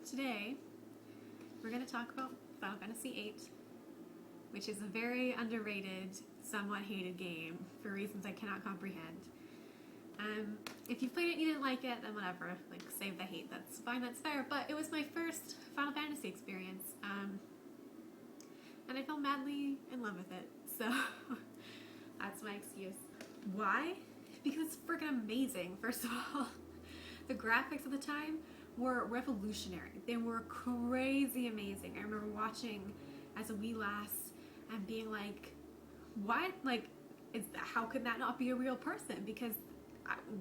today we're going to talk about Final Fantasy VIII, which is a very underrated, somewhat hated game for reasons I cannot comprehend. If you played it and you didn't like it, then whatever, like save the hate, that's fine, that's fair, but it was my first Final Fantasy experience, and I fell madly in love with it, so that's my excuse. Why? Because it's freaking amazing, first of all. The graphics at the time were revolutionary. They were crazy amazing. I remember watching as a wee lass and being like, what? Like, how could that not be a real person? Because,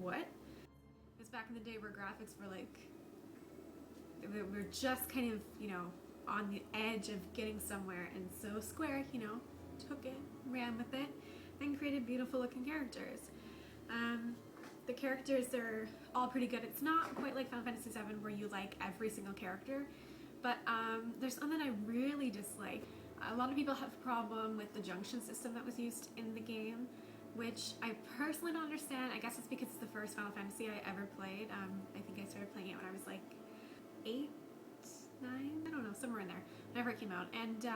what? It was back in the day where graphics were like, they were just kind of, on the edge of getting somewhere, and so Square, took it, ran with it, and created beautiful looking characters. The characters are all pretty good. It's not quite like Final Fantasy VII where you like every single character, but there's some that I really dislike. A lot of people have a problem with the junction system that was used in the game, which I personally don't understand. I guess it's because it's the first Final Fantasy I ever played. I think I started playing it when I was like 8, 9, I don't know, somewhere in there, whenever it came out. And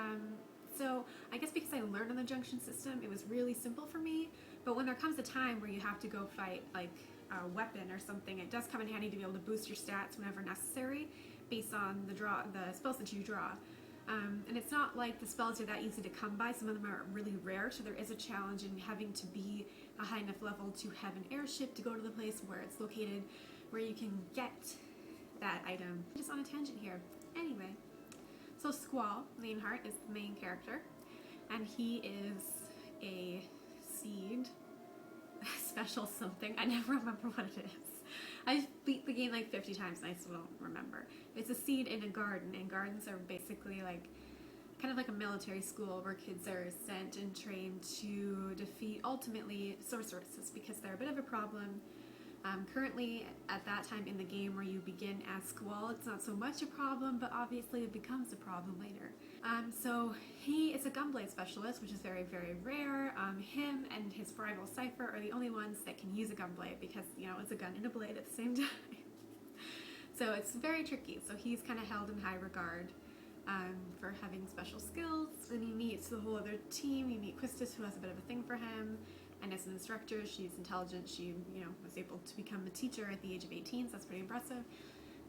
so I guess because I learned on the junction system, it was really simple for me. But when there comes a time where you have to go fight like a weapon or something, it does come in handy to be able to boost your stats whenever necessary based on the spells that you draw. And it's not like the spells are that easy to come by. Some of them are really rare, so there is a challenge in having to be a high enough level to have an airship to go to the place where it's located, where you can get that item. Just on a tangent here. Anyway. So Squall, Leonhart, is the main character, and he is a seed, special something, I never remember what it is. I've beat the game like 50 times and I still don't remember. It's a seed in a garden, and gardens are basically like, kind of like a military school where kids are sent and trained to defeat, ultimately, sorceresses, because they're a bit of a problem. Currently, at that time in the game where you begin as Squall, it's not so much a problem, but obviously it becomes a problem later. So he is a gunblade specialist, which is very, very rare. Him and his rival Cypher are the only ones that can use a gunblade because, it's a gun and a blade at the same time. So it's very tricky. So he's kind of held in high regard for having special skills. Then you meet the whole other team. You meet Quistis, who has a bit of a thing for him. And as an instructor, she's intelligent. She, was able to become a teacher at the age of 18, so that's pretty impressive.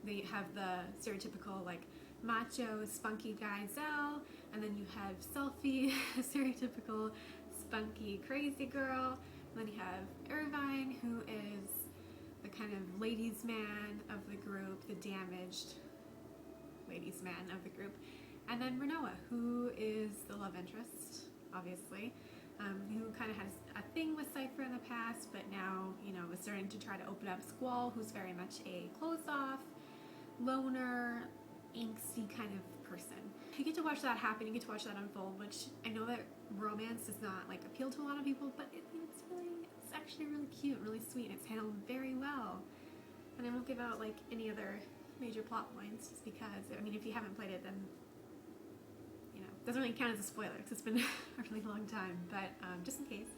They have the stereotypical, like, macho, spunky guy, Zell, and then you have Selphie, a stereotypical, spunky, crazy girl. And then you have Irvine, who is the kind of ladies' man of the group, the damaged ladies' man of the group. And then Renoa, who is the love interest, obviously. Who kind of has a thing with Cypher in the past, but now, is starting to try to open up Squall, who's very much a closed-off, loner, angsty kind of person. You get to watch that happen, you get to watch that unfold, which I know that romance does not, appeal to a lot of people, but it's actually really cute, really sweet, and it's handled very well. And I won't give out, any other major plot points, just because, if you haven't played it, then it doesn't really count as a spoiler because it's been a really long time, but just in case.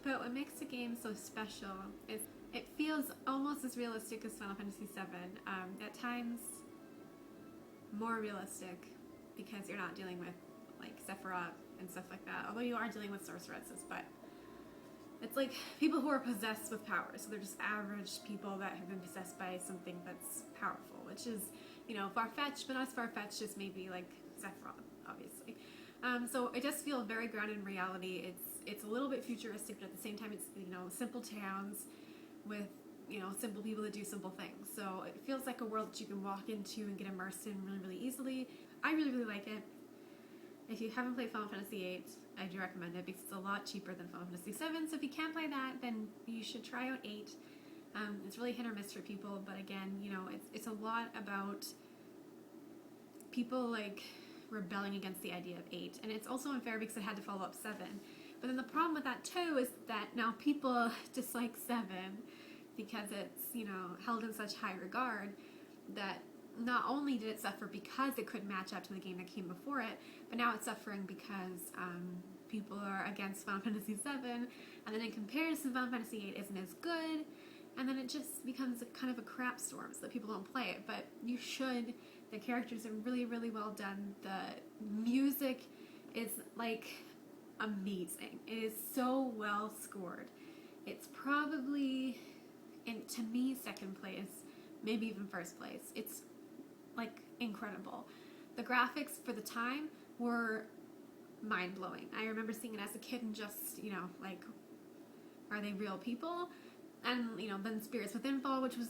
But what makes the game so special is it feels almost as realistic as Final Fantasy VII. At times, more realistic because you're not dealing with Sephiroth and stuff like that. Although you are dealing with sorceresses, but it's like people who are possessed with power. So they're just average people that have been possessed by something that's powerful, which is, far-fetched, but not as far-fetched as maybe Sephiroth, obviously. So it does feel very grounded in reality. It's a little bit futuristic, but at the same time it's, simple towns with, simple people that do simple things. So it feels like a world that you can walk into and get immersed in really, really easily. I really, really like it. If you haven't played Final Fantasy VIII, I do recommend it because it's a lot cheaper than Final Fantasy VII. So if you can't play that, then you should try out 8. It's really hit or miss for people, but again, it's a lot about people rebelling against the idea of 8, and it's also unfair because it had to follow up 7. But then the problem with that too is that now people dislike 7 because it's held in such high regard that not only did it suffer because it couldn't match up to the game that came before it, but now it's suffering because people are against Final Fantasy VII, and then in comparison Final Fantasy VIII isn't as good, and then it just becomes kind of a crap storm so that people don't play it. But you should The characters are really, really well done. The music is like amazing. It is so well scored. It's probably, and to me, second place, maybe even first place. It's like incredible. The graphics for the time were mind-blowing. I remember seeing it as a kid and just, like, are they real people? And, then Spirits Within Fall, which was,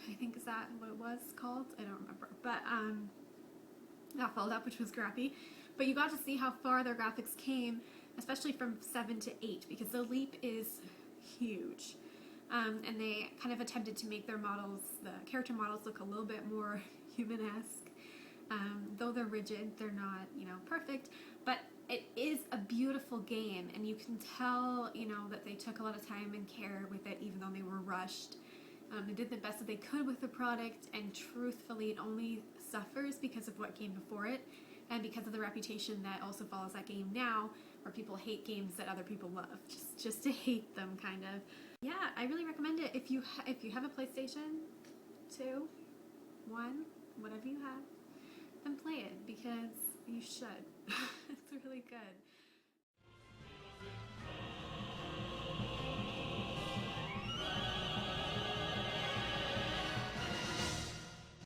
I think, is that what it was called? I don't remember. But, that followed up, which was crappy. But you got to see how far their graphics came, especially from 7 to 8, because the leap is huge. And they kind of attempted to make their models, the character models, look a little bit more human-esque. Though they're rigid, they're not, perfect. But it is a beautiful game, and you can tell, that they took a lot of time and care with it, even though they were rushed. They did the best that they could with the product, and truthfully, it only suffers because of what came before it, and because of the reputation that also follows that game now, where people hate games that other people love, just to hate them, kind of. Yeah, I really recommend it. If you have a PlayStation 2, 1, whatever you have, then play it, because you should. It's really good.